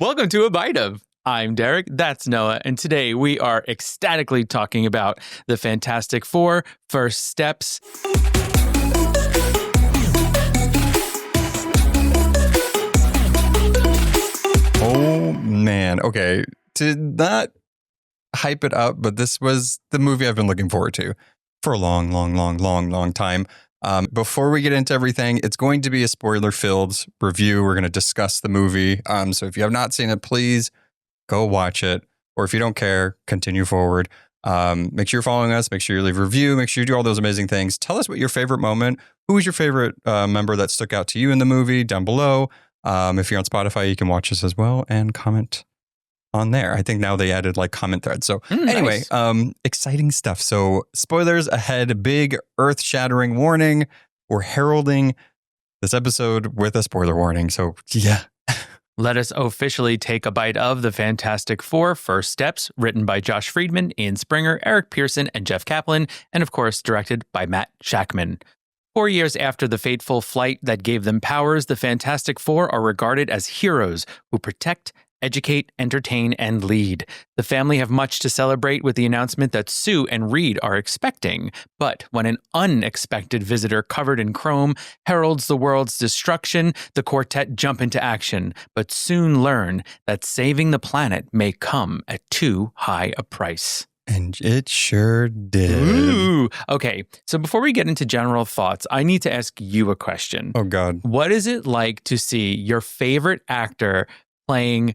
Welcome to A Bite of. I'm Derek, that's Noah, and today we are ecstatically talking about the Fantastic Four First Steps. Oh, man. Okay. To not hype it up, but this was the movie I've been looking forward to for a long time. Before we get into everything, it's going to be a spoiler-filled review. We're going to discuss the movie. So if you have not seen it, please go watch it. Or if you don't care, continue forward. Make sure you're following us. Make sure you leave a review. Make sure you do all those amazing things. Tell us what your favorite moment. Who was your favorite member that stuck out to you in the movie down below? If you're on Spotify, you can watch us as well and comment on there. I think now they added like comment threads. So anyway, nice. Exciting stuff. So spoilers ahead, big earth-shattering warning. We're heralding this episode with a spoiler warning. So yeah. Let us officially take a bite of The Fantastic Four First Steps, written by Josh Friedman, Ian Springer, Eric Pearson, and Jeff Kaplan, and of course directed by Matt Shakman. 4 years after the fateful flight that gave them powers, the Fantastic Four are regarded as heroes who protect, educate, entertain, and lead. The family have much to celebrate with the announcement that Sue and Reed are expecting. But when an unexpected visitor covered in chrome heralds the world's destruction, the quartet jump into action, but soon learn that saving the planet may come at too high a price. And it sure did. Ooh. Okay, so before we get into general thoughts, I need to ask you a question. Oh, God. What is it like to see your favorite actor playing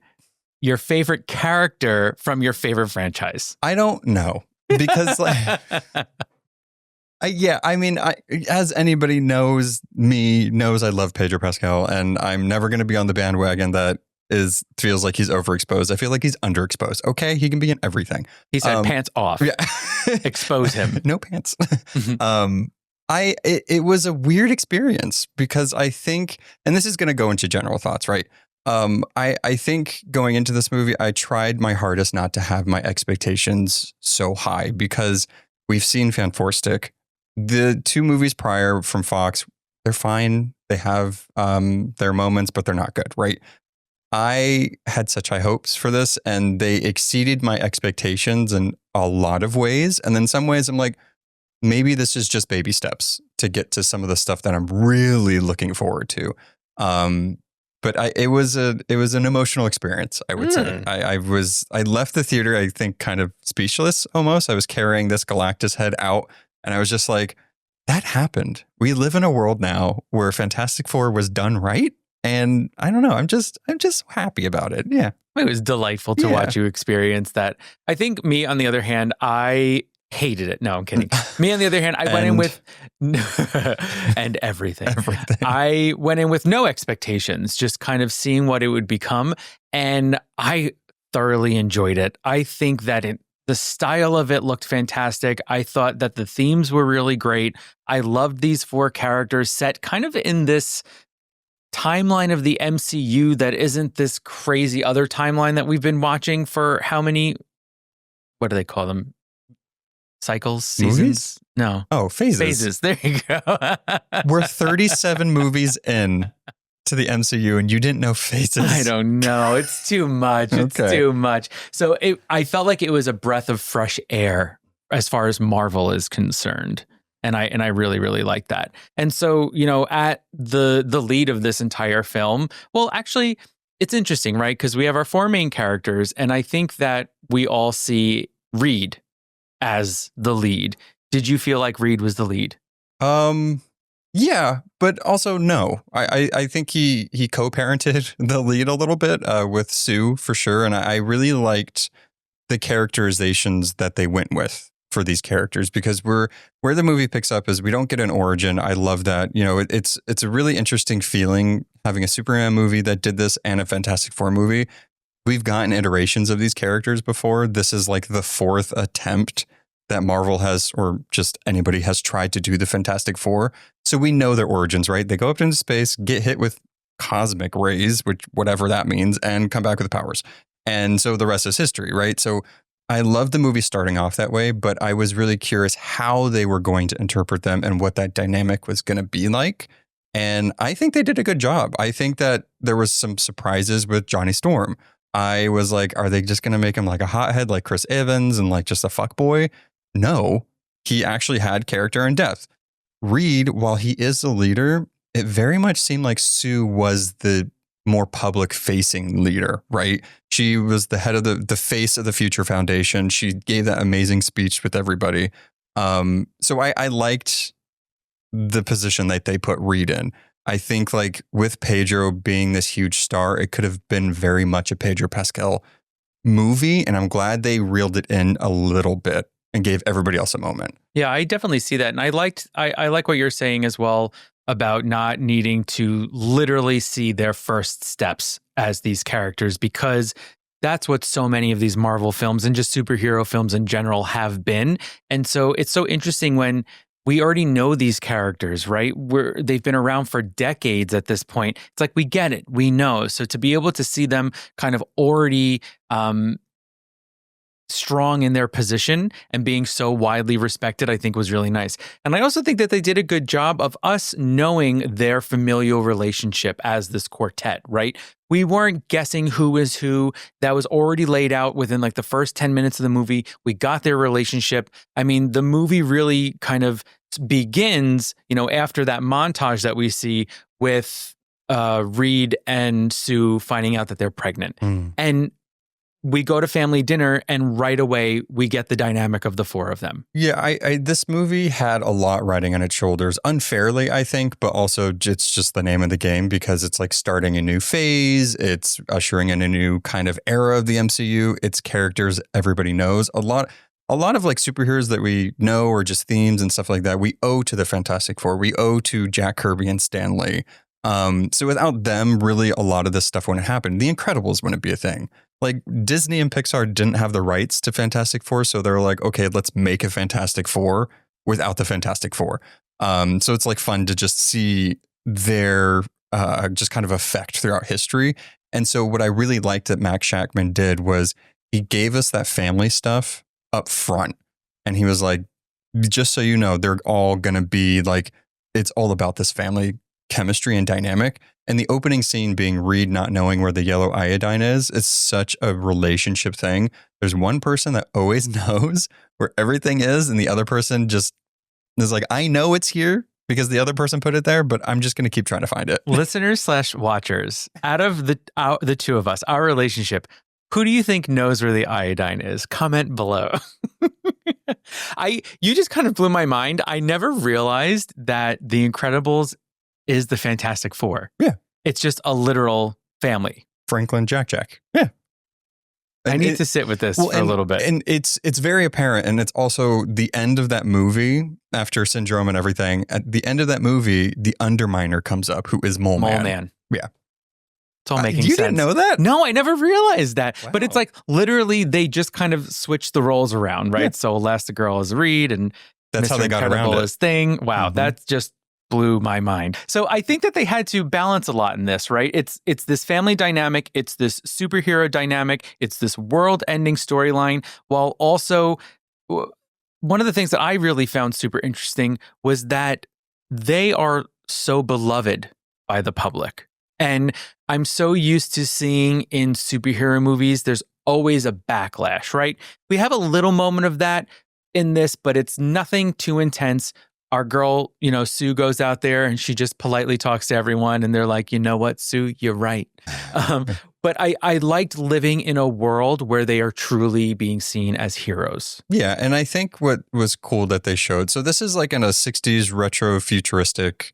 your favorite character from your favorite franchise? I don't know. Because, as anybody knows I love Pedro Pascal, and I'm never going to be on the bandwagon that feels like he's overexposed. I feel like he's underexposed. Okay, he can be in everything. He said pants off. Yeah. Expose him. No pants. It was a weird experience because I think, and this is going to go into general thoughts, right? I think going into this movie, I tried my hardest not to have my expectations so high because we've seen Fantastic. The two movies prior from Fox, they're fine. They have their moments, but they're not good, right? I had such high hopes for this, and they exceeded my expectations in a lot of ways. And then some ways I'm like, maybe this is just baby steps to get to some of the stuff that I'm really looking forward to. But it was an emotional experience, I would say. I left the theater, I think, kind of speechless almost. I was carrying this Galactus head out, and I was just like, that happened. We live in a world now where Fantastic Four was done right. And I don't know, I'm just happy about it. Yeah. It was delightful to watch you experience that. I think me, on the other hand, I hated it. No, I'm kidding. Me, on the other hand, I went in with and everything. I went in with no expectations, just kind of seeing what it would become. And I thoroughly enjoyed it. I think that the style of it looked fantastic. I thought that the themes were really great. I loved these four characters set kind of in this timeline of the MCU that isn't this crazy other timeline that we've been watching for how many, what do they call them? Cycles? Seasons? Movies? No. Oh, phases. Phases. There you go. We're 37 movies in to the MCU and you didn't know phases. I don't know. It's too much. It's too much. So I felt like it was a breath of fresh air as far as Marvel is concerned. And I really, really like that. And so, at the lead of this entire film, well, actually, it's interesting, right? Because we have our four main characters, and I think that we all see Reed as the lead. Did you feel like Reed was the lead? Yeah, but also no. I think he co-parented the lead a little bit with Sue for sure, and I really liked the characterizations that they went with for these characters, because where the movie picks up is we don't get an origin. I love that. It's a really interesting feeling having a Superman movie that did this and a Fantastic Four movie. We've gotten iterations of these characters before. This is like the fourth attempt that Marvel has, or just anybody has tried to do the Fantastic Four. So we know their origins, right? They go up into space, get hit with cosmic rays, which whatever that means, and come back with powers. And so the rest is history, right? So I love the movie starting off that way, but I was really curious how they were going to interpret them and what that dynamic was going to be like. And I think they did a good job. I think that there was some surprises with Johnny Storm. I was like, are they just going to make him like a hothead like Chris Evans and like just a fuckboy? No, he actually had character and depth. Reed, while he is the leader, it very much seemed like Sue was the more public facing leader, right? She was the head of the face of the Future Foundation. She gave that amazing speech with everybody. So I liked the position that they put Reed in. I think like with Pedro being this huge star, it could have been very much a Pedro Pascal movie. And I'm glad they reeled it in a little bit and gave everybody else a moment. Yeah, I definitely see that. And I like what you're saying as well about not needing to literally see their first steps as these characters, because that's what so many of these Marvel films and just superhero films in general have been. And so it's so interesting when we already know these characters, right? They've been around for decades at this point. It's like, we get it, we know. So to be able to see them kind of already strong in their position and being so widely respected, I think was really nice. And I also think that they did a good job of us knowing their familial relationship as this quartet, right? We weren't guessing who is who. That was already laid out within like the first 10 minutes of the movie. We got their relationship. I mean, the movie really kind of begins, after that montage that we see with Reed and Sue finding out that they're pregnant. And we go to family dinner and right away we get the dynamic of the four of them. Yeah, this movie had a lot riding on its shoulders, unfairly, I think, but also it's just the name of the game because it's like starting a new phase. It's ushering in a new kind of era of the MCU. It's characters everybody knows. A lot of like superheroes that we know or just themes and stuff like that, we owe to the Fantastic Four. We owe to Jack Kirby and Stan Lee. So without them, really, a lot of this stuff wouldn't happen. The Incredibles wouldn't be a thing. Like Disney and Pixar didn't have the rights to Fantastic Four, so they're like, okay, let's make a Fantastic Four without the Fantastic Four. So it's like fun to just see their just kind of effect throughout history. And so what I really liked that Max Shakman did was he gave us that family stuff up front. And he was like, just so you know, they're all going to be like, it's all about this family chemistry and dynamic. And the opening scene being Reed not knowing where the yellow iodine is such a relationship thing. There's one person that always knows where everything is, and the other person just is like, I know it's here because the other person put it there, but I'm just going to keep trying to find it. Listeners/watchers, out of the two of us, our relationship, who do you think knows where the iodine is? Comment below. You just kind of blew my mind. I never realized that The Incredibles is the Fantastic Four. Yeah. It's just a literal family. Franklin Jack. Yeah. I need to sit with this for a little bit. And it's very apparent. And it's also the end of that movie, after Syndrome and everything. At the end of that movie, the Underminer comes up, who is Mole Man. Yeah. It's all making sense. You didn't know that? No, I never realized that. Wow. But it's like literally they just kind of switched the roles around, right? Yeah. So Elastigirl is Reed and that's Mr. how they got around it. Is Thing. Wow, that just blew my mind. So I think that they had to balance a lot in this, right? It's this family dynamic, it's this superhero dynamic, it's this world-ending storyline, while also one of the things that I really found super interesting was that they are so beloved by the public. And I'm so used to seeing in superhero movies, there's always a backlash, right? We have a little moment of that in this, but it's nothing too intense. Our girl, Sue goes out there and she just politely talks to everyone and they're like, you know what, Sue, you're right. But I liked living in a world where they are truly being seen as heroes. Yeah. And I think what was cool that they showed, so this is like in a 60s retro futuristic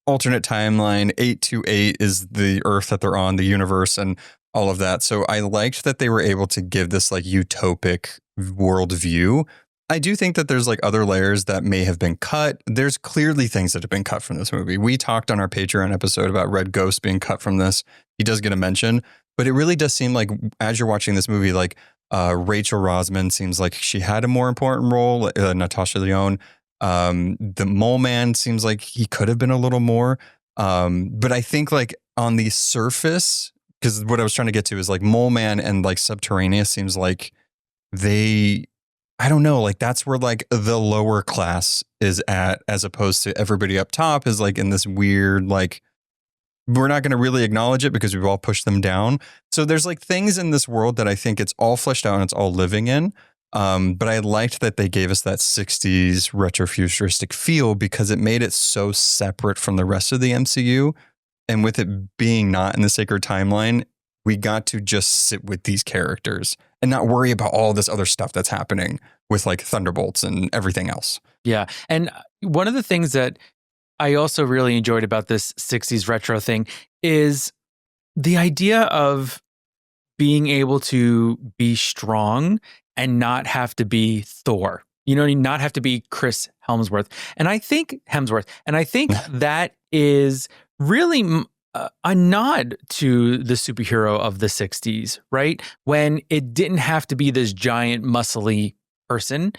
alternate timeline. 828 is the Earth that they're on, the universe and all of that. So I liked that they were able to give this like utopic worldview. I do think that there's like other layers that may have been cut. There's clearly things that have been cut from this movie. We talked on our Patreon episode about Red Ghost being cut from this. He does get a mention, but it really does seem like as you're watching this movie, like Rachel Rosman seems like she had a more important role. Natasha Lyonne, the Mole Man seems like he could have been a little more. But I think like on the surface, because what I was trying to get to is like Mole Man and like Subterraneous seems like they I don't know, like that's where like the lower class is at, as opposed to everybody up top is like in this weird, like, we're not going to really acknowledge it because we've all pushed them down. So there's like things in this world that I think it's all fleshed out and it's all living in. But I liked that they gave us that 60s retrofuturistic feel because it made it so separate from the rest of the MCU. And with it being not in the sacred timeline, we got to just sit with these characters and not worry about all this other stuff that's happening with like Thunderbolts and everything else. Yeah. And one of the things that I also really enjoyed about this 60s retro thing is the idea of being able to be strong and not have to be Thor. You know, not have to be Chris Hemsworth. And I think that is really a nod to the superhero of the 60s, right? When it didn't have to be this giant muscly person.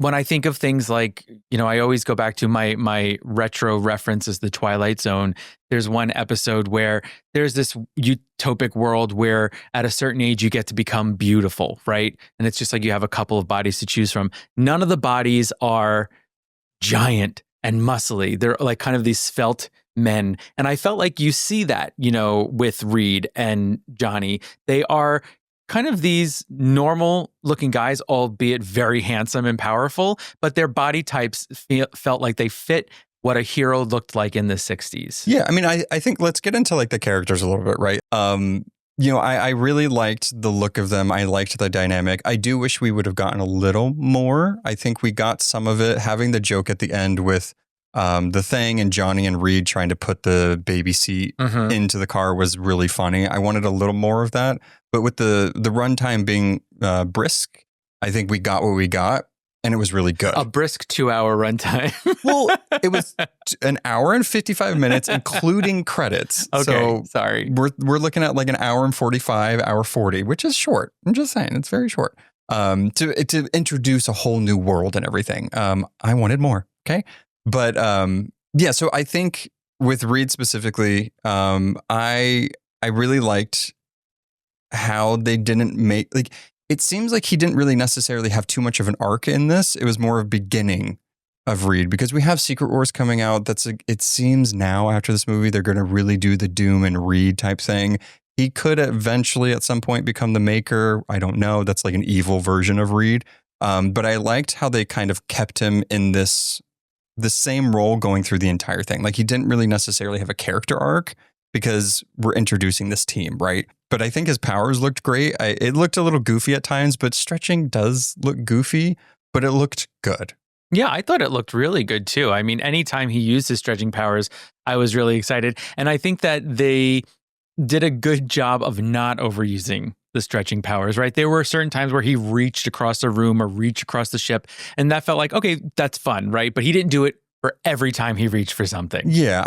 When I think of things like, you know, I always go back to my retro reference is the Twilight Zone. There's one episode where there's this utopic world where at a certain age you get to become beautiful, right? And it's just like you have a couple of bodies to choose from. None of the bodies are giant and muscly. They're like kind of these svelte men. And I felt like you see that, you know, with Reed and Johnny. They are kind of these normal looking guys, albeit very handsome and powerful, but their body types felt like they fit what a hero looked like in the 60s. Yeah, I mean, I think let's get into like the characters a little bit, right? You know, I really liked the look of them. I liked the dynamic. I do wish we would have gotten a little more. I think we got some of it. Having the joke at the end with the Thing and Johnny and Reed trying to put the baby seat into the car was really funny. I wanted a little more of that. But with the runtime being brisk, I think we got what we got, and it was really good. A brisk 2-hour runtime. Well, it was an hour and 55 minutes, including credits. Okay, so sorry. We're looking at like an hour and 45, hour 40, which is short. I'm just saying, it's very short. To introduce a whole new world and everything. I wanted more. Okay. But yeah, so I think with Reed specifically, I really liked how they didn't make, like, it seems like he didn't really necessarily have too much of an arc in this. It was more of beginning of Reed, because we have Secret Wars coming out. It seems now after this movie, they're going to really do the Doom and Reed type thing. He could eventually at some point become the Maker. I don't know. That's like an evil version of Reed. But I liked how they kind of kept him in the same role going through the entire thing. Like he didn't really necessarily have a character arc because we're introducing this team, right? But I think his powers looked great. It looked a little goofy at times, but stretching does look goofy, but it looked good. Yeah, I thought it looked really good too. I mean, anytime he used his stretching powers, I was really excited. And I think that they did a good job of not overusing the stretching powers, right? There were certain times where he reached across the room or reached across the ship, and that felt like, okay, that's fun, right? But he didn't do it for every time he reached for something. Yeah,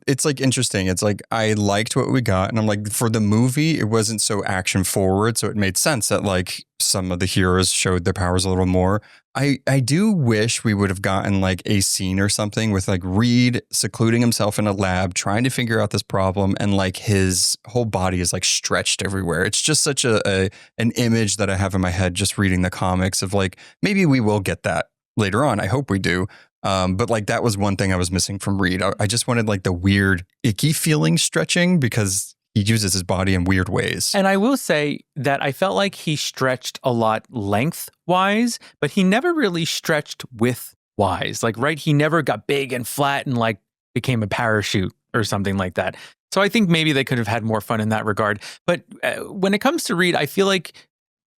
it's like interesting. It's like I liked what we got, and I'm like, for the movie, it wasn't so action forward, so it made sense that like some of the heroes showed their powers a little more. I do wish we would have gotten like a scene or something with like Reed secluding himself in a lab, trying to figure out this problem, and like his whole body is like stretched everywhere. It's just such an image that I have in my head just reading the comics of like, maybe we will get that later on. I hope we do. But like that was one thing I was missing from Reed. I just wanted like the weird icky feeling stretching because he uses his body in weird ways. And I will say that I felt like he stretched a lot lengthwise, but he never really stretched widthwise. Like, right, he never got big and flat and like became a parachute or something like that. So I think maybe they could have had more fun in that regard. But when it comes to Reed, I feel like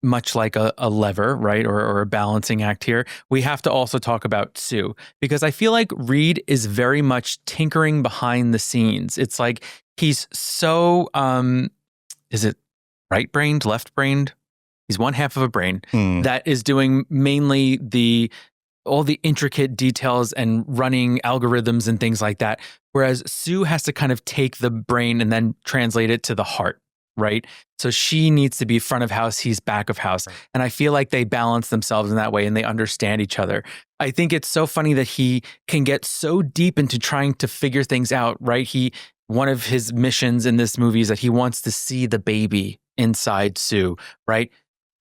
much like a lever, right, or a balancing act here, we have to also talk about Sue, because I feel like Reed is very much tinkering behind the scenes. It's like he's so, is it right-brained, left-brained? He's one half of a brain that is doing mainly all the intricate details and running algorithms and things like that, whereas Sue has to kind of take the brain and then translate it to the heart. Right. So she needs to be front of house. He's back of house. And I feel like they balance themselves in that way and they understand each other. I think it's so funny that he can get so deep into trying to figure things out. Right. One of his missions in this movie is that he wants to see the baby inside Sue. Right.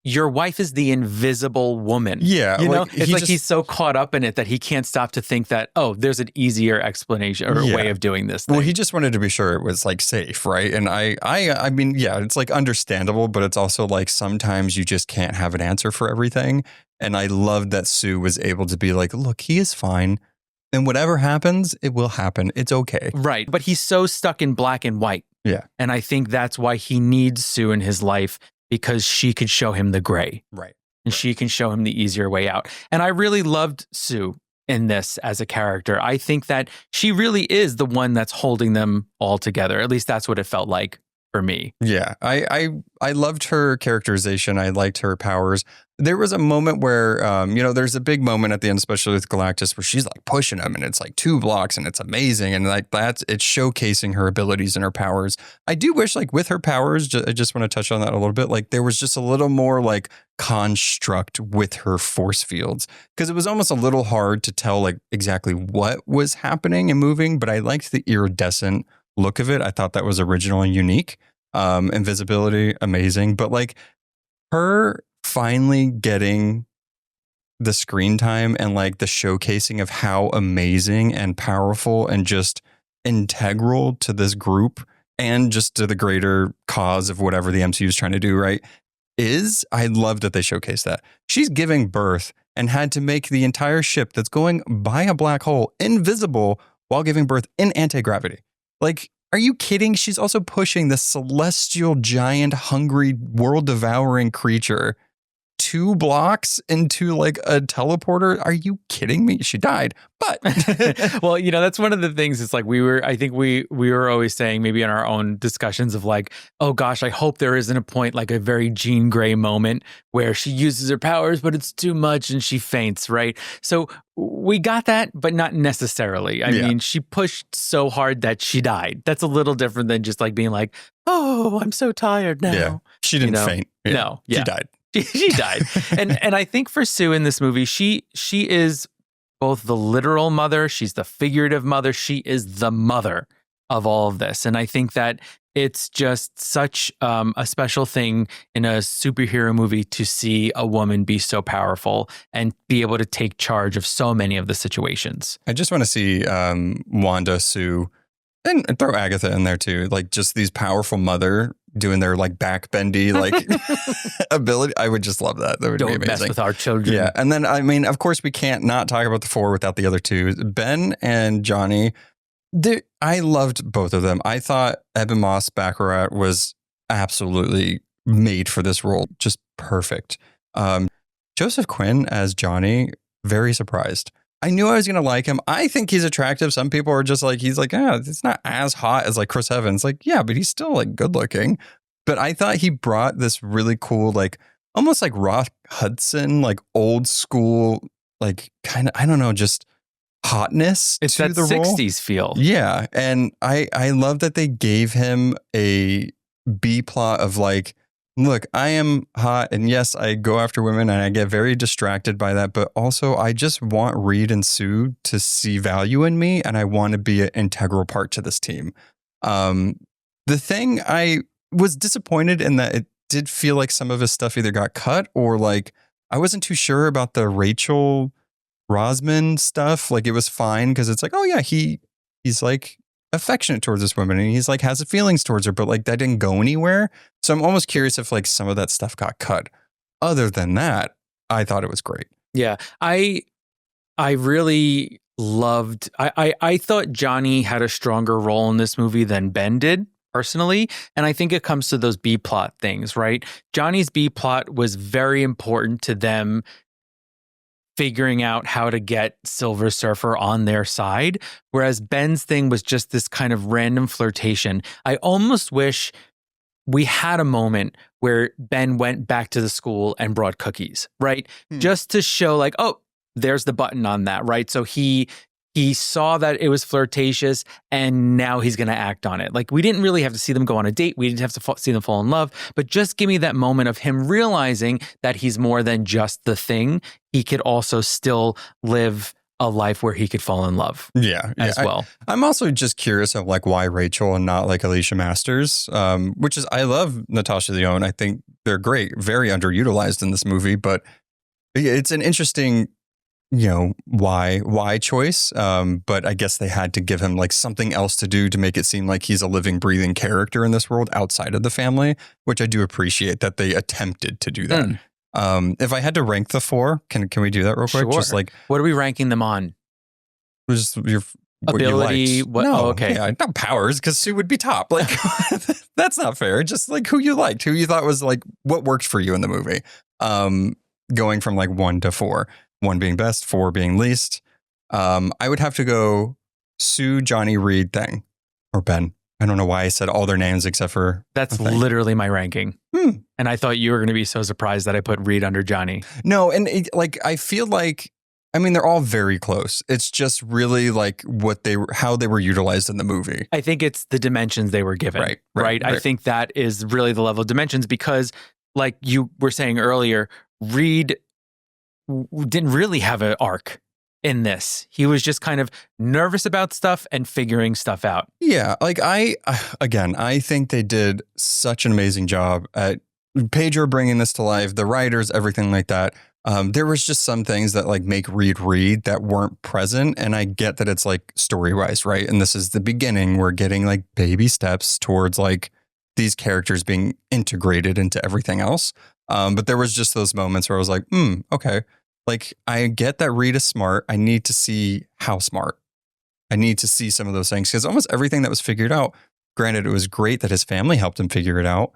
your wife is the invisible woman. Yeah. You know, it's like he's so caught up in it that he can't stop to think that, oh, there's an easier explanation or way of doing this thing. Well, he just wanted to be sure it was like safe, right? And I mean, yeah, it's like understandable, but it's also like sometimes you just can't have an answer for everything. And I love that Sue was able to be like, look, he is fine. And whatever happens, it will happen. It's okay. Right. But he's so stuck in black and white. Yeah. And I think that's why he needs Sue in his life, because she could show him the gray. Right. And she can show him the easier way out. And I really loved Sue in this as a character. I think that she really is the one that's holding them all together. At least that's what it felt like for me. Yeah. I loved her characterization. I liked her powers. There was a moment where, there's a big moment at the end, especially with Galactus, where she's like pushing him and it's like 2 blocks and it's amazing. And like it's showcasing her abilities and her powers. I do wish like with her powers, I just want to touch on that a little bit. Like there was just a little more like construct with her force fields, because it was almost a little hard to tell like exactly what was happening and moving. But I liked the iridescent look of it. I thought that was original and unique. Invisibility, amazing. But like her finally getting the screen time and like the showcasing of how amazing and powerful and just integral to this group and just to the greater cause of whatever the MCU is trying to do, right? I love that they showcase that. She's giving birth and had to make the entire ship that's going by a black hole invisible while giving birth in anti-gravity. Like, are you kidding? She's also pushing this celestial, giant, hungry, world-devouring creature 2 blocks into like a teleporter. Are you kidding me? She died. But well, that's one of the things. It's like I think we were always saying, maybe in our own discussions, of like, oh gosh, I hope there isn't a point, like a very Jean Grey moment where she uses her powers, but it's too much and she faints, right? So we got that, but not necessarily. I mean, she pushed so hard that she died. That's a little different than just like being like, oh, I'm so tired now. Yeah, she didn't faint. Yeah. No, she died. She died. And I think for Sue in this movie, she is both the literal mother, she's the figurative mother, she is the mother of all of this. And I think that it's just such a special thing in a superhero movie to see a woman be so powerful and be able to take charge of so many of the situations. I just want to see Wanda, Sue, and throw Agatha in there too. Like just these powerful mother doing their like backbendy like ability. I would just love that. That would be amazing. Don't mess with our children. Yeah. And then, I mean, of course, we can't not talk about the 4 without the other 2. Ben and Johnny, I loved both of them. I thought Ebon Moss-Bachrach was absolutely made for this role. Just perfect. Joseph Quinn as Johnny, very surprised. I knew I was going to like him. I think he's attractive. Some people are just like, he's like, it's not as hot as like Chris Evans. Like, yeah, but he's still like good looking. But I thought he brought this really cool, like almost like Rock Hudson, like old school, like kind of, I don't know, just hotness it's to that the 60s feel. Yeah. And I love that they gave him a B-plot of like, look, I am hot, and yes, I go after women, and I get very distracted by that, but also I just want Reed and Sue to see value in me, and I want to be an integral part to this team. The thing, I was disappointed in that it did feel like some of his stuff either got cut or like, I wasn't too sure about the Rachel Rosman stuff. Like it was fine because it's like, oh yeah, he's like affectionate towards this woman and he's like has feelings towards her, but like that didn't go anywhere. So I'm almost curious if like some of that stuff got cut. Other than that, I thought it was great. Yeah, I really loved. I thought Johnny had a stronger role in this movie than Ben did personally, and I think it comes to those B-plot things, right? Johnny's B-plot was very important to them figuring out how to get Silver Surfer on their side, whereas Ben's thing was just this kind of random flirtation. I almost wish we had a moment where Ben went back to the school and brought cookies, right? Just to show like, oh, there's the button on that, right? So he saw that it was flirtatious and now he's going to act on it. Like we didn't really have to see them go on a date. We didn't have to see them fall in love, but just give me that moment of him realizing that he's more than just the thing. He could also still live a life where he could fall in love. As well. I'm also just curious of like why Rachel and not like Alicia Masters, which is, I love Natasha Lyonne. I think they're great, very underutilized in this movie, but it's an interesting, why choice. But I guess they had to give him like something else to do to make it seem like he's a living, breathing character in this world outside of the family, which I do appreciate that they attempted to do that. If I had to rank the 4, can we do that real quick? Sure. Just like, what are we ranking them on? Just your ability. Okay. Yeah, not powers, because Sue would be top. Like, that's not fair. Just like who you liked, who you thought was like what worked for you in the movie. Going from like 1 to 4, 1 being best, 4 being least. I would have to go Sue, Johnny, Reed, Thing, or Ben. I don't know why I said all their names except for that's literally my ranking. And I thought you were going to be so surprised that I put Reed under Johnny. No, and I feel like, I mean, they're all very close. It's just really like how they were utilized in the movie. I think it's the dimensions they were given. Right. I think that is really the level of dimensions because, like you were saying earlier, Reed didn't really have an arc in this. He was just kind of nervous about stuff and figuring stuff out. Yeah. Like I think they did such an amazing job at Pedro bringing this to life, the writers, everything like that. There was just some things that like make Reed that weren't present. And I get that it's like story-wise, right? And this is the beginning. We're getting like baby steps towards like these characters being integrated into everything else. But there was just those moments where I was like, okay. Like, I get that Reed is smart. I need to see how smart. I need to see some of those things because almost everything that was figured out, granted, it was great that his family helped him figure it out,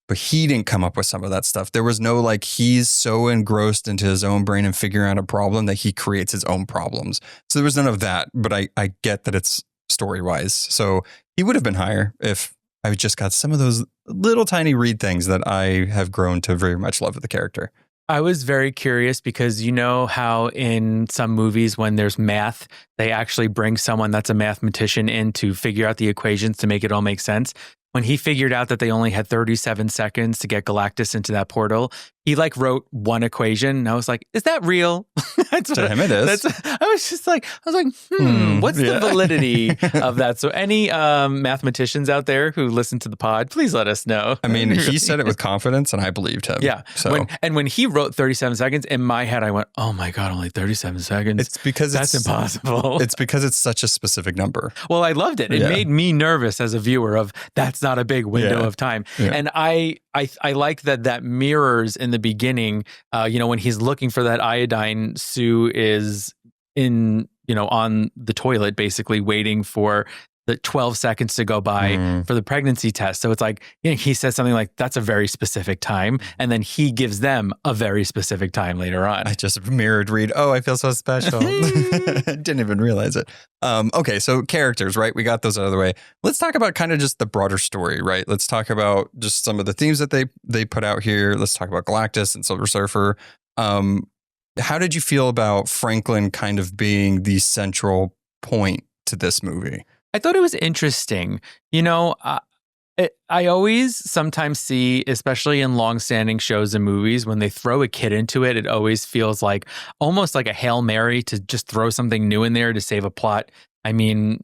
but he didn't come up with some of that stuff. There was no like, he's so engrossed into his own brain and figuring out a problem that he creates his own problems. So there was none of that, but I get that it's story-wise. So he would have been higher if I just got some of those little tiny Reed things that I have grown to very much love with the character. I was very curious because you know how in some movies when there's math, they actually bring someone that's a mathematician in to figure out the equations to make it all make sense. When he figured out that they only had 37 seconds to get Galactus into that portal, he like wrote one equation. And I was like, is that real? To him it is. I was like, what's the validity of that? So any mathematicians out there who listen to the pod, please let us know. I mean, he said it with confidence and I believed him. Yeah. So when he wrote 37 seconds, in my head, I went, oh my God, only 37 seconds. It's because that's impossible. It's because it's such a specific number. Well, I loved it. It made me nervous as a viewer of that's not a big window of time. Yeah. And I like that mirrors in the beginning, when he's looking for that iodine, Sue is on the toilet, basically waiting for the 12 seconds to go by for the pregnancy test. So it's like, he says something like, that's a very specific time. And then he gives them a very specific time later on. I just mirrored Reed. Oh, I feel so special. Didn't even realize it. Okay, so characters, right? We got those out of the way. Let's talk about kind of just the broader story, right? Let's talk about just some of the themes that they put out here. Let's talk about Galactus and Silver Surfer. How did you feel about Franklin kind of being the central point to this movie? I thought it was interesting. I always sometimes see, especially in long-standing shows and movies, when they throw a kid into it, it always feels like almost like a Hail Mary to just throw something new in there to save a plot. I mean,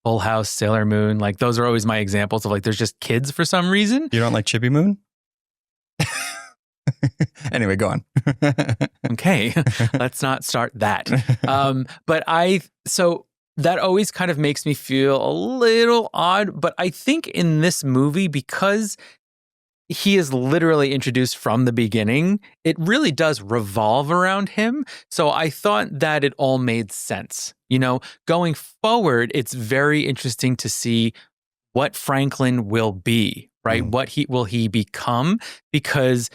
Full House, Sailor Moon, like those are always my examples of like there's just kids for some reason. You don't like Chippy Moon? Anyway, go on. Okay, let's not start that. So that always kind of makes me feel a little odd, but I think in this movie, because he is literally introduced from the beginning, it really does revolve around him. So I thought that it all made sense. Going forward, it's very interesting to see what Franklin will be, right? What will he become? Because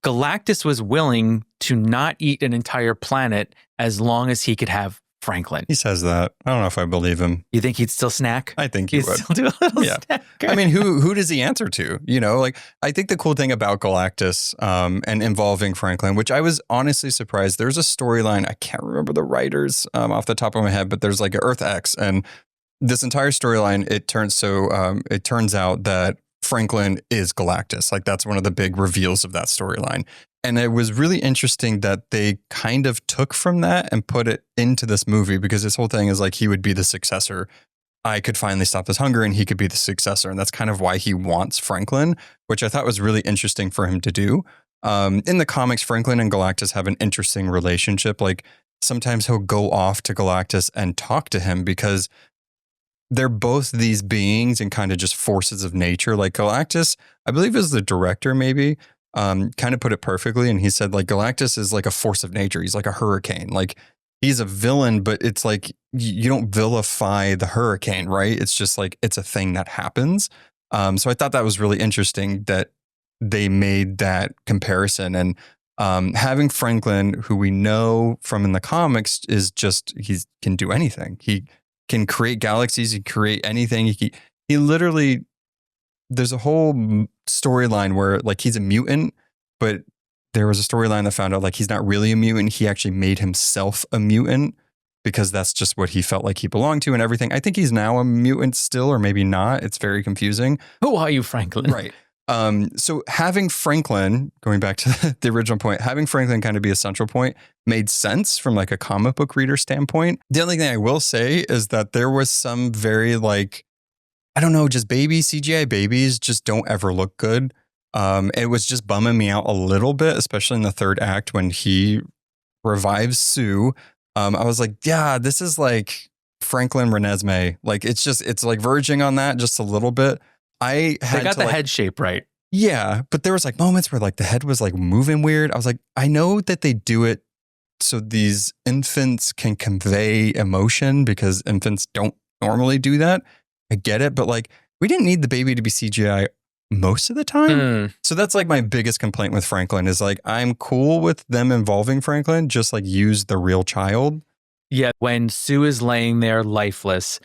Galactus was willing to not eat an entire planet as long as he could have Franklin. He says that. I don't know if I believe him. You think he'd still snack? I think he would. Still do a little snack. I mean, who does he answer to? I think the cool thing about Galactus and involving Franklin, which I was honestly surprised. There's a storyline. I can't remember the writers off the top of my head, but there's like an Earth X, and this entire storyline. It turns out that Franklin is Galactus. Like that's one of the big reveals of that storyline. And it was really interesting that they kind of took from that and put it into this movie because this whole thing is like he would be the successor I could finally stop this hunger and he could be the successor. And that's kind of why he wants Franklin, which I thought was really interesting for him to do. In the comics, Franklin and Galactus have an interesting relationship. Like sometimes he'll go off to Galactus and talk to him because they're both these beings and kind of just forces of nature. Like Galactus, I believe is the director maybe, kind of put it perfectly. And he said like Galactus is like a force of nature. He's like a hurricane. Like he's a villain, but it's like you don't vilify the hurricane, right? It's just like it's a thing that happens. So I thought that was really interesting that they made that comparison. And having Franklin, who we know from in the comics, is just he can do anything. He can create galaxies. He can create anything. He literally. There's a whole storyline where like he's a mutant, but there was a storyline that found out like he's not really a mutant. He actually made himself a mutant because that's just what he felt like he belonged to and everything. I think he's now a mutant still, or maybe not. It's very confusing. Who are you, Franklin? Right. So having Franklin, going back to the original point, having Franklin kind of be a central point made sense from like a comic book reader standpoint. The only thing I will say is that there was some very like, I don't know, just CGI babies just don't ever look good. It was just bumming me out a little bit, especially in the third act when he revives Sue. I was like, yeah, this is like Franklin Renesmee. Like it's like verging on that just a little bit. They got the head shape right. Yeah, but there was like moments where like the head was like moving weird. I was like, I know that they do it so these infants can convey emotion because infants don't normally do that. I get it, but like we didn't need the baby to be CGI most of the time. So that's like my biggest complaint with Franklin is like, I'm cool with them involving Franklin, just like use the real child. Yeah. When Sue is laying there lifeless,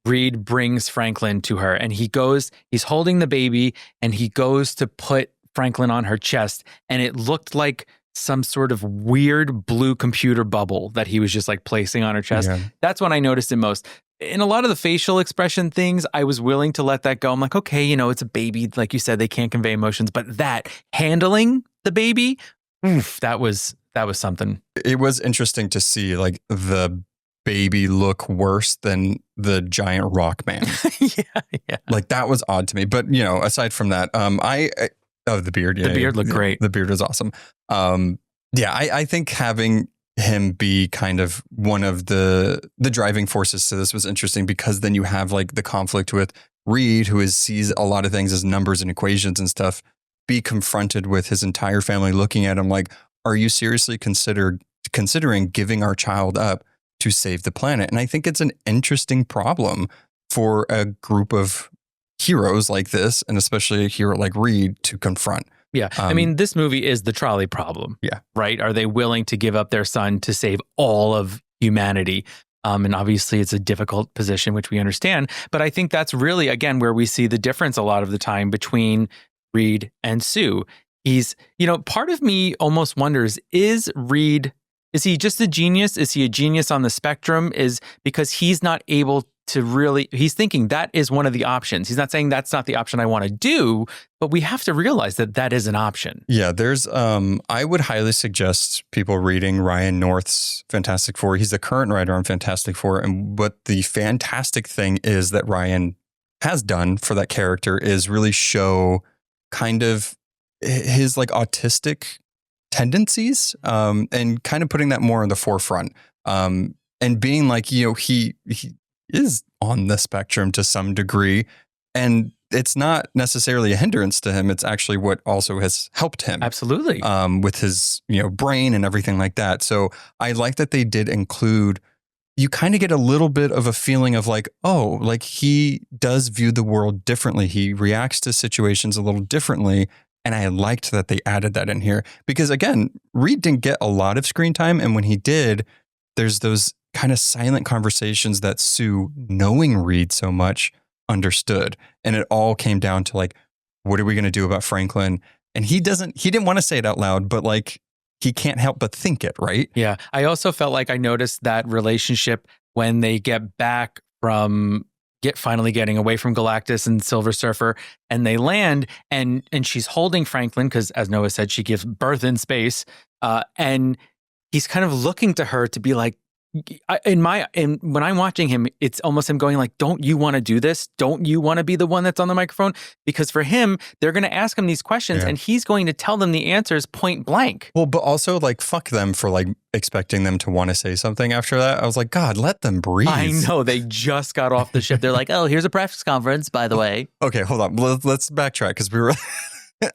Reed brings Franklin to her and he's holding the baby and he goes to put Franklin on her chest. And it looked like some sort of weird blue computer bubble that he was just like placing on her chest. Yeah. That's when I noticed it most. In a lot of the facial expression things, I was willing to let that go. I'm like, okay, it's a baby. Like you said, they can't convey emotions, but that handling the baby, that was something. It was interesting to see like the baby look worse than the giant rock man. Yeah. Like that was odd to me. But aside from that, the beard. Yeah, the beard looked great. The beard was awesome. I think having him be kind of one of the driving forces to this was interesting because then you have like the conflict with Reed, who sees a lot of things as numbers and equations and stuff, be confronted with his entire family looking at him like, are you seriously considering giving our child up to save the planet? And I think it's an interesting problem for a group of heroes like this, and especially a hero like Reed, to confront. Yeah. I mean, this movie is the trolley problem. Yeah. Right? Are they willing to give up their son to save all of humanity? And obviously it's a difficult position, which we understand. But I think that's really, again, where we see the difference a lot of the time between Reed and Sue. He's, part of me almost wonders, is he just a genius? Is he a genius on the spectrum? Is because he's not able to really, he's thinking that is one of the options. He's not saying that's not the option I want to do, but we have to realize that is an option. Yeah, there's, I would highly suggest people reading Ryan North's Fantastic Four. He's the current writer on Fantastic Four. And what the fantastic thing is that Ryan has done for that character is really show kind of his like autistic tendencies, and kind of putting that more in the forefront, and being like, he is on the spectrum to some degree, and it's not necessarily a hindrance to him. It's actually what also has helped him. Absolutely. With his, brain and everything like that. So I like that they did include, you kind of get a little bit of a feeling of like, oh, like he does view the world differently. He reacts to situations a little differently. And I liked that they added that in here because, again, Reed didn't get a lot of screen time. And when he did, there's those kind of silent conversations that Sue, knowing Reed so much, understood. And it all came down to like, what are we going to do about Franklin? And he didn't want to say it out loud, but like, he can't help but think it, right? Yeah. I also felt like I noticed that relationship when they get back from finally getting away from Galactus and Silver Surfer, and they land, and she's holding Franklin because, as Noah said, she gives birth in space, and he's kind of looking to her to be like, when I'm watching him, it's almost him going like, don't you want to do this? Don't you want to be the one that's on the microphone? Because for him, they're going to ask him these questions and he's going to tell them the answers point blank. Well, but also like, fuck them for like expecting them to want to say something after that. I was like, God, let them breathe. I know. They just got off the ship. They're like, oh, here's a press conference, by the way. Okay, hold on. Let's backtrack because we were...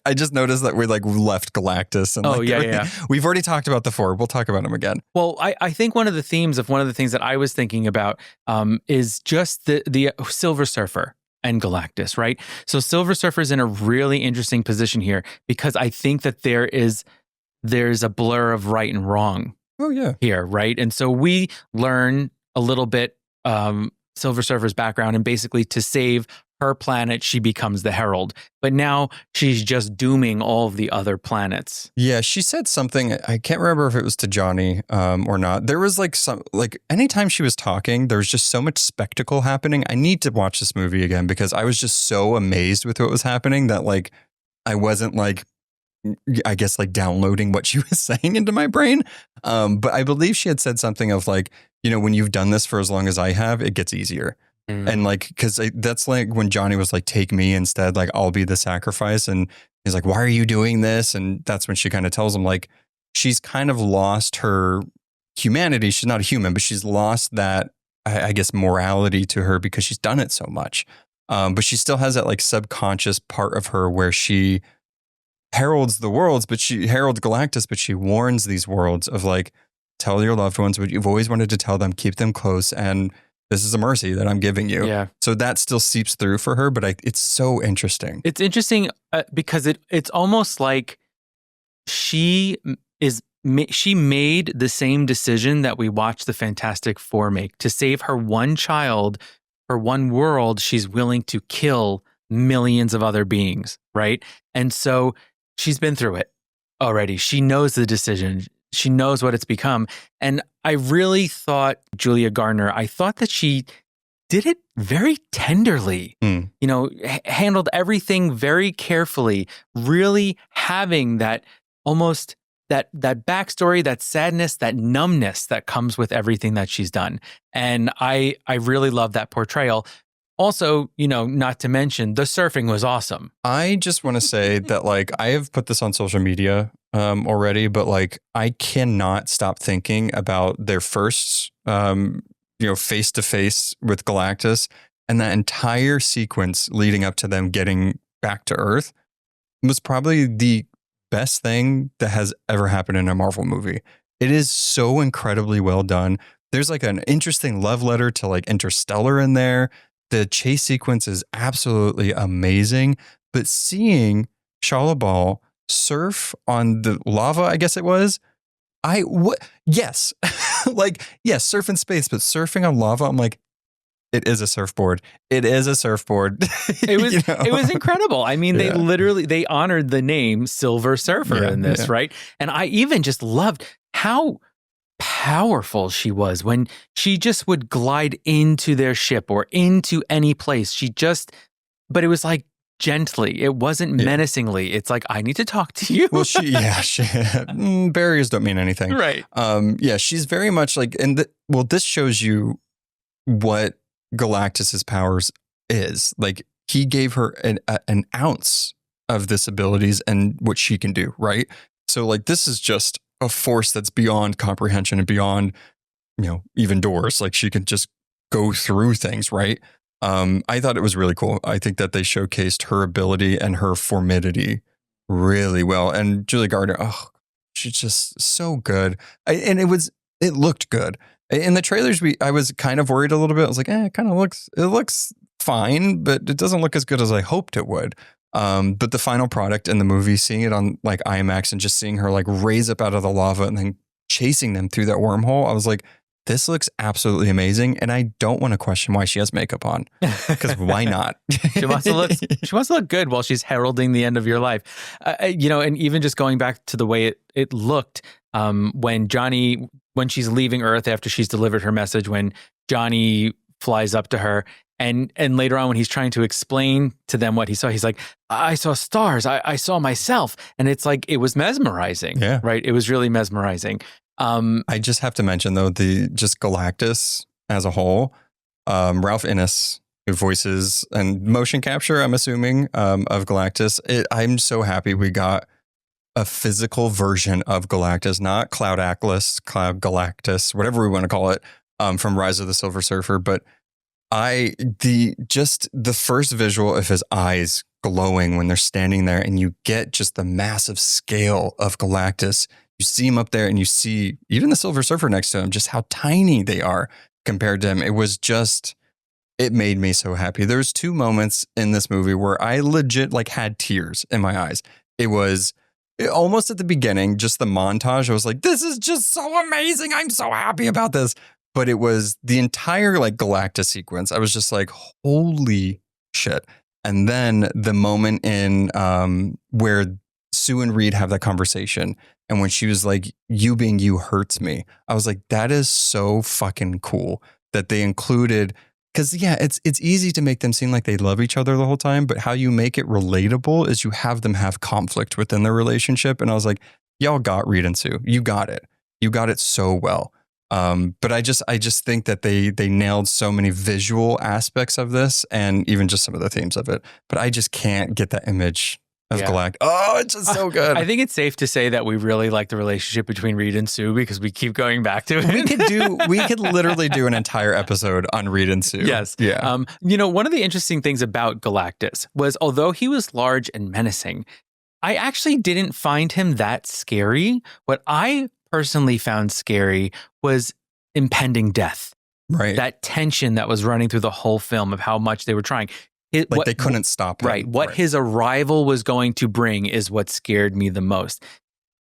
I just noticed that we like left Galactus. And we've already talked about the four. We'll talk about them again. Well, I think one of the themes of one of the things that I was thinking about is just the Silver Surfer and Galactus, right? So Silver Surfer's in a really interesting position here because I think that there's a blur of right and wrong. Oh yeah, here, right? And so we learn a little bit Silver Surfer's background, and basically to save her planet, she becomes the herald. But now she's just dooming all of the other planets. Yeah, she said something. I can't remember if it was to Johnny or not. There was like anytime she was talking, there was just so much spectacle happening. I need to watch this movie again because I was just so amazed with what was happening that like I wasn't like, I guess like downloading what she was saying into my brain. But I believe she had said something of like, when you've done this for as long as I have, it gets easier. And like, because that's like when Johnny was like, take me instead, like I'll be the sacrifice. And he's like, why are you doing this? And that's when she kind of tells him like, she's kind of lost her humanity. She's not a human, but she's lost that, I guess, morality to her because she's done it so much. But she still has that like subconscious part of her where she heralds the worlds, but she heralds Galactus, but she warns these worlds of like, tell your loved ones what you've always wanted to tell them, keep them close. And this is a mercy that I'm giving you. Yeah. So that still seeps through for her, but it's so interesting. It's interesting because it's almost like she made the same decision that we watched the Fantastic Four make. To save her one child, her one world, she's willing to kill millions of other beings, right? And so she's been through it already. She knows the decision. She knows what it's become. And I really thought Garner, I thought that she did it very tenderly, handled everything very carefully, really having that almost that backstory, that sadness, that numbness that comes with everything that she's done. And I really love that portrayal. Also, not to mention the surfing was awesome. I just want to say that like I have put this on social media already, but like I cannot stop thinking about their first, face to face with Galactus, and that entire sequence leading up to them getting back to Earth was probably the best thing that has ever happened in a Marvel movie. It is so incredibly well done. There's like an interesting love letter to like Interstellar in there. The chase sequence is absolutely amazing, but seeing Shallabal surf on the lava, I guess it was, yes, surf in space, but surfing on lava, I'm like, it is a surfboard. It is a surfboard. It was incredible. I mean, they honored the name Silver Surfer in this, right? And I even just loved how powerful she was when she just would glide into their ship or into any place. But it was like gently. It wasn't menacingly. It's like, I need to talk to you. Well, barriers don't mean anything. Right. She's very much like, this shows you what Galactus's powers is. Like he gave her an ounce of this abilities and what she can do. Right. So like, this is just a force that's beyond comprehension and beyond, even doors. Like she can just go through things, right? I thought it was really cool. I think that they showcased her ability and her formidity really well. And Garner, she's just so good. It looked good. In the trailers, I was kind of worried a little bit. I was like, it looks fine, but it doesn't look as good as I hoped it would. But the final product in the movie, seeing it on like IMAX and just seeing her like raise up out of the lava and then chasing them through that wormhole, I was like, this looks absolutely amazing. And I don't want to question why she has makeup on, because why not? She wants to look good while she's heralding the end of your life. And even just going back to the way it looked when she's leaving Earth after she's delivered her message, when Johnny flies up to her. And later on, when he's trying to explain to them what he saw, he's like, I saw stars. I saw myself. And it's like, it was mesmerizing, right? It was really mesmerizing. I just have to mention though, just Galactus as a whole, Ralph Innes, who voices and motion capture, I'm assuming, of Galactus. I'm so happy we got a physical version of Galactus, not Cloud Galactus, whatever we want to call it, from Rise of the Silver Surfer. But the first visual of his eyes glowing when they're standing there, and you get just the massive scale of Galactus. You see him up there, and you see even the Silver Surfer next to him, just how tiny they are compared to him. It made me so happy. There's 2 moments in this movie where I legit had tears in my eyes. It was almost at the beginning, just the montage. I was like, this is just so amazing. I'm so happy about this. But it was the entire Galactus sequence. I was just like, holy shit. And then the moment in where Sue and Reed have that conversation, and when she was like, you being you hurts me, I was like, that is so fucking cool that they included. Because it's easy to make them seem like they love each other the whole time, but how you make it relatable is you have them have conflict within their relationship. And I was like, y'all got Reed and Sue. You got it. You got it so well. But I just think that they nailed so many visual aspects of this, and even just some of the themes of it. But I just can't get that image of Galactus. Oh, it's just so good. I think it's safe to say that we really like the relationship between Reed and Sue because we keep going back to it. We could literally do an entire episode on Reed and Sue. Yes. Yeah. One of the interesting things about Galactus was, although he was large and menacing, I actually didn't find him that scary. What I personally found scary was impending death. Right. That tension that was running through the whole film of how much they were trying. They couldn't stop him. Right. What his arrival was going to bring is what scared me the most.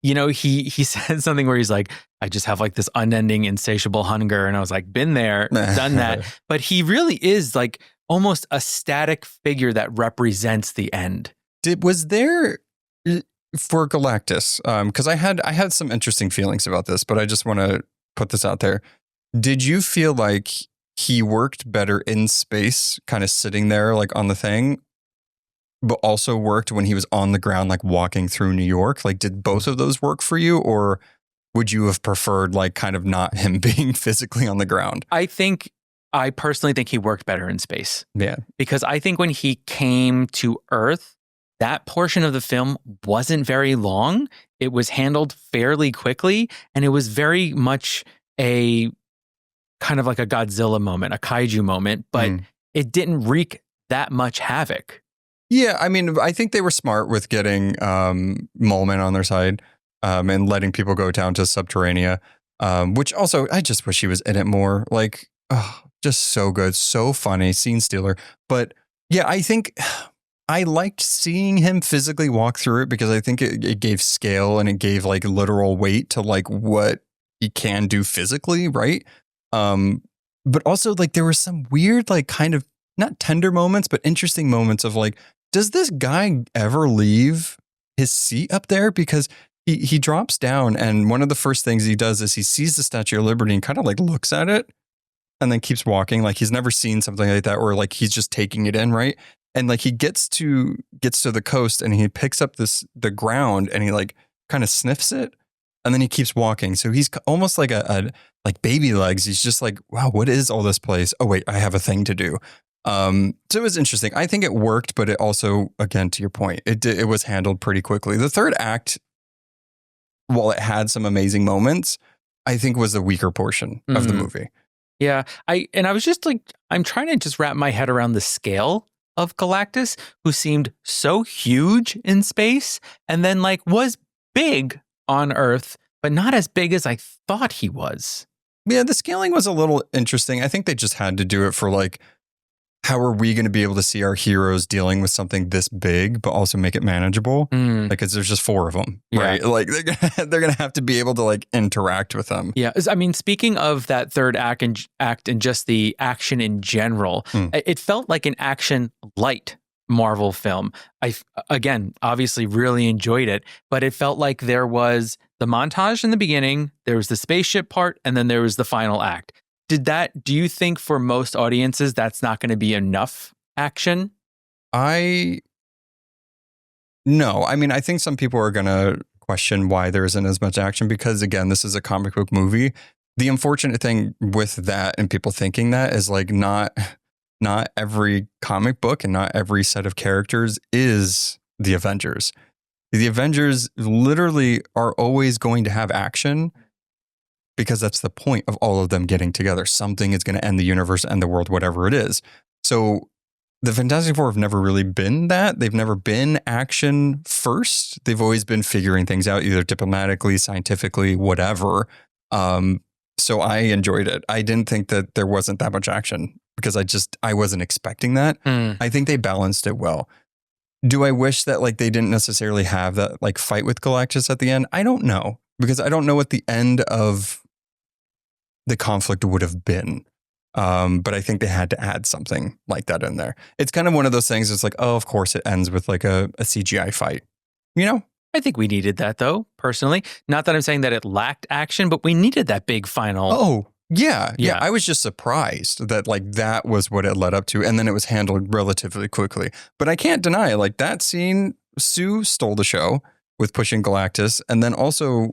He said something where he's like, I just have this unending, insatiable hunger. And I was like, been there, done that. But he really is almost a static figure that represents the end. Was there for Galactus? Because I had some interesting feelings about this, but I just want to put this out there. Did you feel like he worked better in space, kind of sitting there on the thing, but also worked when he was on the ground, walking through New York? Did both of those work for you, or would you have preferred kind of not him being physically on the ground? I personally think he worked better in space. Yeah. Because I think when he came to Earth, that portion of the film wasn't very long. It was handled fairly quickly, and it was very much a kind of like a Godzilla moment, a kaiju moment, but it didn't wreak that much havoc. Yeah, I mean, I think they were smart with getting Molman on their side and letting people go down to Subterranea, which also, I just wish he was in it more. Just so good, so funny, scene stealer. But yeah, I think I liked seeing him physically walk through it because I think it gave scale and it gave literal weight to what he can do physically, right? But also there were some weird kind of not tender moments, but interesting moments of does this guy ever leave his seat up there? Because he drops down, and one of the first things he does is he sees the Statue of Liberty and kind of looks at it and then keeps walking. He's never seen something like that, or he's just taking it in, right? And he gets to the coast and he picks up the ground and he kind of sniffs it. And then he keeps walking. So he's almost like baby legs. He's just wow, what is all this place? Oh, wait, I have a thing to do. So it was interesting. I think it worked, but it also, again, to your point, it was handled pretty quickly. The third act, while it had some amazing moments, I think was the weaker portion of the movie. Yeah. I was just I'm trying to just wrap my head around the scale of Galactus, who seemed so huge in space and then was big on Earth, but not as big as I thought he was. Yeah, the scaling was a little interesting. I think they just had to do it for how are we going to be able to see our heroes dealing with something this big, but also make it manageable? Because there's just 4 of them, right? They're going to have to be able to interact with them. Yeah. I mean, speaking of that third act and just the action in general, it felt like an action light Marvel film. I, again, obviously really enjoyed it, but it felt like there was the montage in the beginning, there was the spaceship part, and then there was the final act. Do you think for most audiences that's not going to be enough action? No. I mean, I think some people are going to question why there isn't as much action because, again, this is a comic book movie. The unfortunate thing with that and people thinking that is like not every comic book and not every set of characters is the Avengers. The Avengers literally are always going to have action because that's the point of all of them getting together. Something is going to end the universe, end the world, whatever it is. So the Fantastic Four have never really been that. They've never been action first. They've always been figuring things out, either diplomatically, scientifically, whatever. So I enjoyed it. I didn't think that there wasn't that much action because I wasn't expecting that. I think they balanced it well. Do I wish that like they didn't necessarily have that like fight with Galactus at the end? I don't know because I don't know what the end of the conflict would have been. But I think they had to add something like that in there. It's kind of one of those things. It's like, oh, of course it ends with like a CGI fight, you know? I think we needed that though, personally. Not that I'm saying that it lacked action, but we needed that big final. Oh, yeah. I was just surprised that like that was what it led up to. And then it was handled relatively quickly. But I can't deny like that scene, Sue stole the show with pushing Galactus. And then also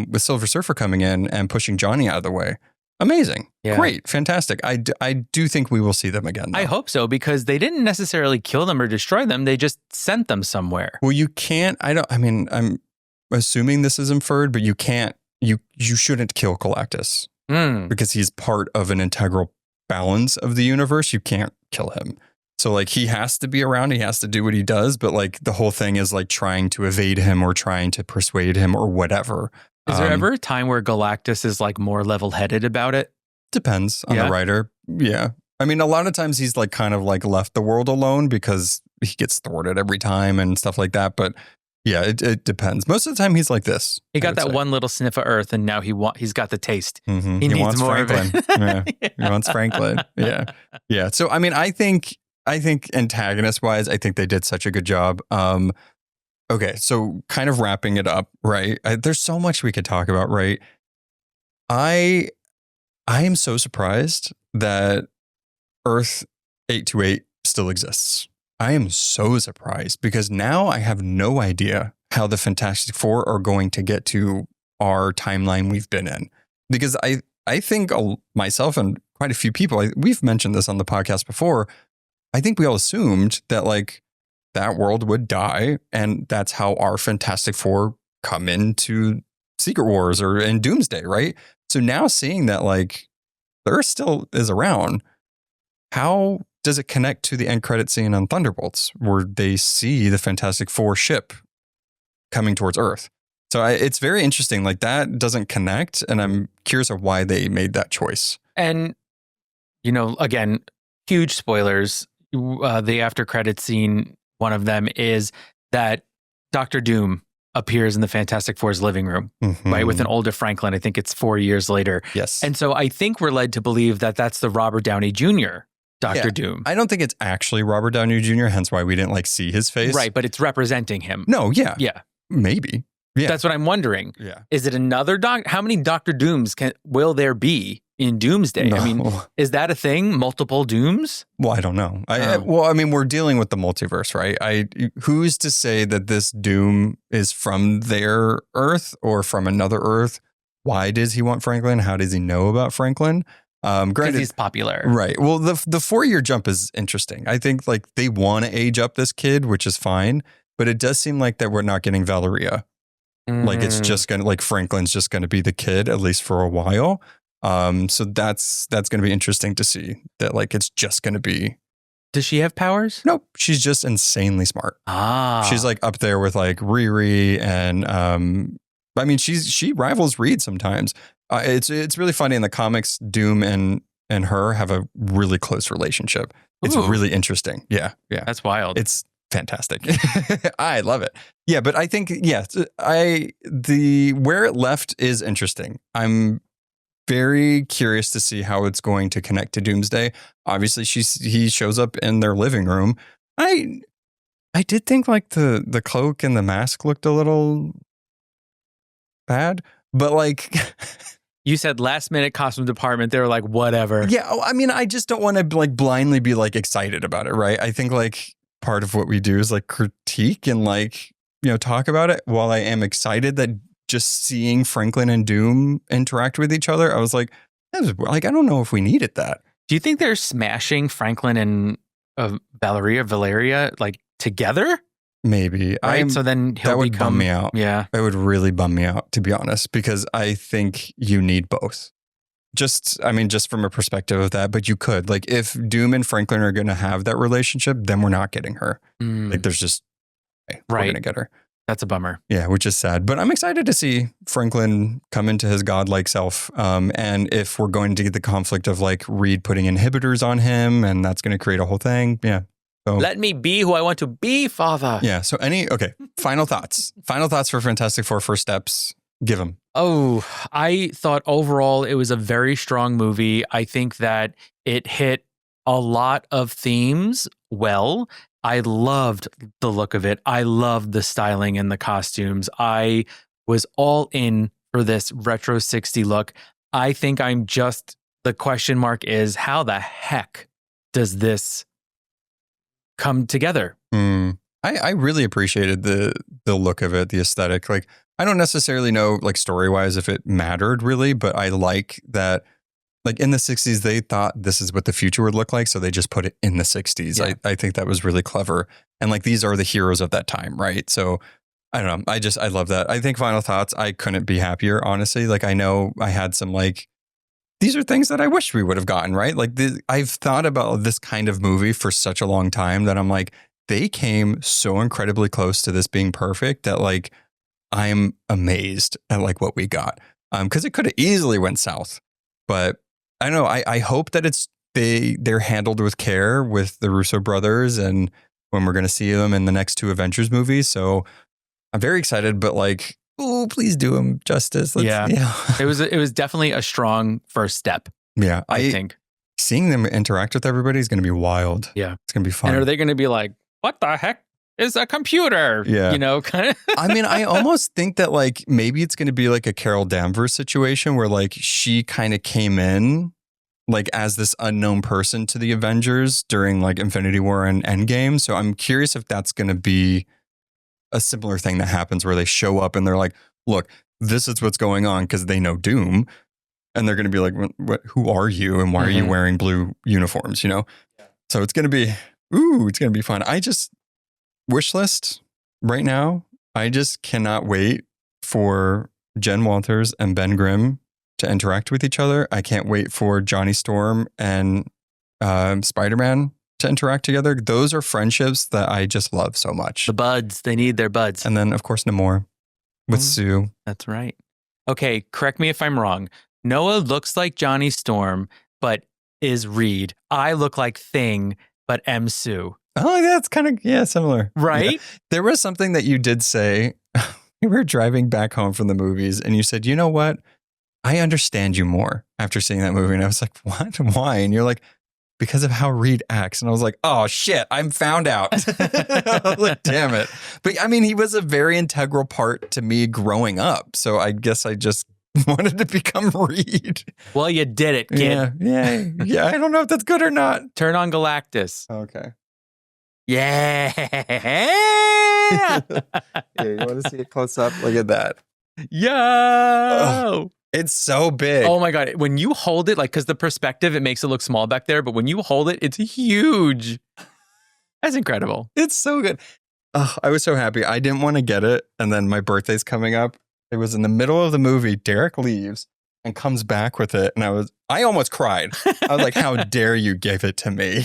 with Silver Surfer coming in and pushing Johnny out of the way. Amazing. Yeah. Great. Fantastic. I do think we will see them again, though. I hope so, because they didn't necessarily kill them or destroy them. They just sent them somewhere. Well, you can't. I'm assuming this is inferred, but you can't. You shouldn't kill Galactus because he's part of an integral balance of the universe. You can't kill him. So like he has to be around. He has to do what he does. But like the whole thing is like trying to evade him or trying to persuade him or whatever. Is there ever a time where Galactus is like more level-headed about it? Depends on the writer. Yeah. I mean, a lot of times he's like kind of like left the world alone because he gets thwarted every time and stuff like that. But yeah, it depends. Most of the time he's like this. He got that one little sniff of Earth and now he's got the taste. Mm-hmm. He needs wants more Franklin. of it. Yeah. He wants Franklin. Yeah. Yeah. So, I mean, I think antagonist wise, I think they did such a good job. Okay, so kind of wrapping it up, right? There's so much we could talk about, right? I am so surprised that Earth 828 still exists. I am so surprised because now I have no idea how the Fantastic Four are going to get to our timeline we've been in. Because I think myself and quite a few people, we've mentioned this on the podcast before, I think we all assumed that like that world would die, and that's how our Fantastic Four come into Secret Wars or in Doomsday, right? So now seeing that like the Earth still is around, how does it connect to the end credit scene on Thunderbolts where they see the Fantastic Four ship coming towards Earth? So it's very interesting. Like that doesn't connect, and I'm curious of why they made that choice. And, you know, again, huge spoilers. The after credit scene, one of them is that Dr. Doom appears in the Fantastic Four's living room, right? With an older Franklin. I think it's 4 years later. Yes. And so I think we're led to believe that that's the Robert Downey Jr. Dr. Doom. I don't think it's actually Robert Downey Jr., hence why we didn't like see his face. Right, but it's representing him. No, yeah. Yeah. Maybe. Yeah. That's what I'm wondering. Yeah. Is it another how many Dr. Dooms will there be in Doomsday? No. I mean, is that a thing? Multiple Dooms? Well, I don't know. Well, I mean, we're dealing with the multiverse, right? Who's to say that this Doom is from their Earth or from another Earth? Why does he want Franklin? How does he know about Franklin? Because he's popular. Right. Well, the 4-year jump is interesting. I think like they want to age up this kid, which is fine. But it does seem like that we're not getting Valeria. Like it's just going to, like Franklin's just going to be the kid, at least for a while. So that's going to be interesting to see that like it's just going to be. Does she have powers? Nope. She's just insanely smart. She's like up there with like Riri and I mean she rivals Reed sometimes. It's really funny in the comics. Doom and her have a really close relationship. It's really interesting. Yeah. That's wild. It's fantastic. I love it. Yeah, but I think where it left is interesting. I'm very curious to see how it's going to connect to Doomsday. Obviously, he shows up in their living room. I did think like the cloak and the mask looked a little bad, but like you said last minute costume department, they were like whatever. Yeah, I mean, I just don't want to like blindly be like excited about it, right? I think like part of what we do is like critique and like talk about it, while I am excited that just seeing Franklin and Doom interact with each other, I was like, I don't know if we needed that. Do you think they're smashing Franklin and Valeria like together? Maybe. Right. So then that would bum me out. Yeah. It would really bum me out, to be honest, because I think you need both. Just from a perspective of that, but you could, like, if Doom and Franklin are going to have that relationship, then we're not getting her. Like, there's just, we're going to get her. That's a bummer. Yeah, which is sad. But I'm excited to see Franklin come into his godlike self. And if we're going to get the conflict of like Reed putting inhibitors on him, and that's going to create a whole thing. Yeah. So, let me be who I want to be, Father. Yeah. So final thoughts. Final thoughts for Fantastic Four First Steps. Give them. Oh, I thought overall it was a very strong movie. I think that it hit a lot of themes well. I loved the look of it. I loved the styling and the costumes. I was all in for this retro 60 look. I think the question mark is, how the heck does this come together? I really appreciated the look of it, the aesthetic. Like, I don't necessarily know, like, story-wise if it mattered really, but I like that. Like, in the 60s, they thought this is what the future would look like, so they just put it in the 60s. Yeah. I think that was really clever. And, like, these are the heroes of that time, right? So, I don't know. I love that. I think final thoughts, I couldn't be happier, honestly. Like, I know I had some, like, these are things that I wish we would have gotten, right? Like, I've thought about this kind of movie for such a long time that I'm like, they came so incredibly close to this being perfect that, like, I'm amazed at, like, what we got. Because it could have easily went south. But I don't know. I hope that they're handled with care with the Russo brothers, and when we're going to see them in the next two Avengers movies. So I'm very excited, but like, oh, please do them justice. It was definitely a strong first step. Yeah. I think seeing them interact with everybody is going to be wild. Yeah. It's going to be fun. And are they going to be like, what the heck is a computer? Yeah. Kind of. I mean, I almost think that like maybe it's going to be like a Carol Danvers situation where like she kind of came in like as this unknown person to the Avengers during like Infinity War and Endgame. So I'm curious if that's going to be a similar thing that happens where they show up and they're like, look, this is what's going on, because they know Doom. And they're going to be like, who are you? And why are you wearing blue uniforms? So it's going to be fun. I just wish list right now. I just cannot wait for Jen Walters and Ben Grimm to interact with each other. I can't wait for Johnny Storm and Spider-Man to interact together. Those are friendships that I just love so much. The buds, they need their buds. And then, of course, Namor with Sue. That's right. Okay, correct me if I'm wrong. Noah looks like Johnny Storm, but is Reed. I look like Thing, but am Sue. Oh, that's kind of, similar. Right? Yeah. There was something that you did say. We were driving back home from the movies, and you said, you know what? I understand you more after seeing that movie. And I was like, what? Why? And you're like, because of how Reed acts. And I was like, oh, shit, I'm found out. I was like, damn it. But I mean, he was a very integral part to me growing up. So I guess I just wanted to become Reed. Well, you did it, kid. Yeah. I don't know if that's good or not. Turn on Galactus. Okay. Yeah. Yeah, you want to see it close up? Look at that. Yo. Oh, it's so big. Oh my God. When you hold it, like, because the perspective, it makes it look small back there. But when you hold it, it's huge. That's incredible. It's so good. Oh, I was so happy. I didn't want to get it. And then my birthday's coming up. It was in the middle of the movie. Derek leaves and comes back with it. And I almost cried. I was like, how dare you give it to me?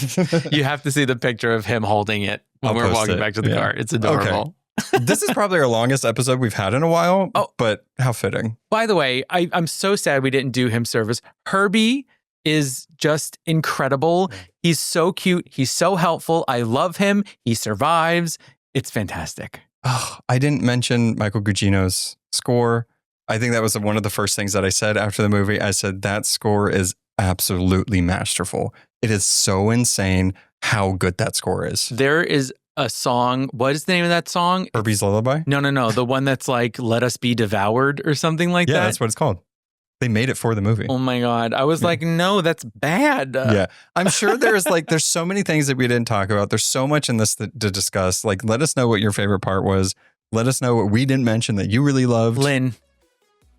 You have to see the picture of him holding it when we're walking back to the car. It's adorable. Okay. This is probably our longest episode we've had in a while. Oh, but how fitting. By the way, I'm so sad we didn't do him service. Herbie is just incredible. He's so cute. He's so helpful. I love him. He survives. It's fantastic. Oh, I didn't mention Michael Gugino's score. I think that was one of the first things that I said after the movie. I said that score is absolutely masterful. It is so insane how good that score is. There is a song. What is the name of that song? Herbie's Lullaby? No. The one that's like, let us be devoured or something like that. Yeah, that's what it's called. They made it for the movie. Oh my God. I was like, no, that's bad. Yeah. I'm sure there's so many things that we didn't talk about. There's so much in this to discuss. Like, let us know what your favorite part was. Let us know what we didn't mention that you really loved. Lynn.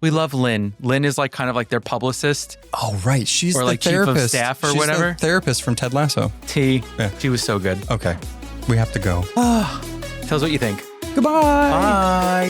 We love Lynn. Lynn is like kind of like their publicist. Oh, right. She's or like the therapist. chief of staff or She's whatever. The therapist from Ted Lasso. Yeah. She was so good. Okay. We have to go. Tell us what you think. Goodbye. Bye.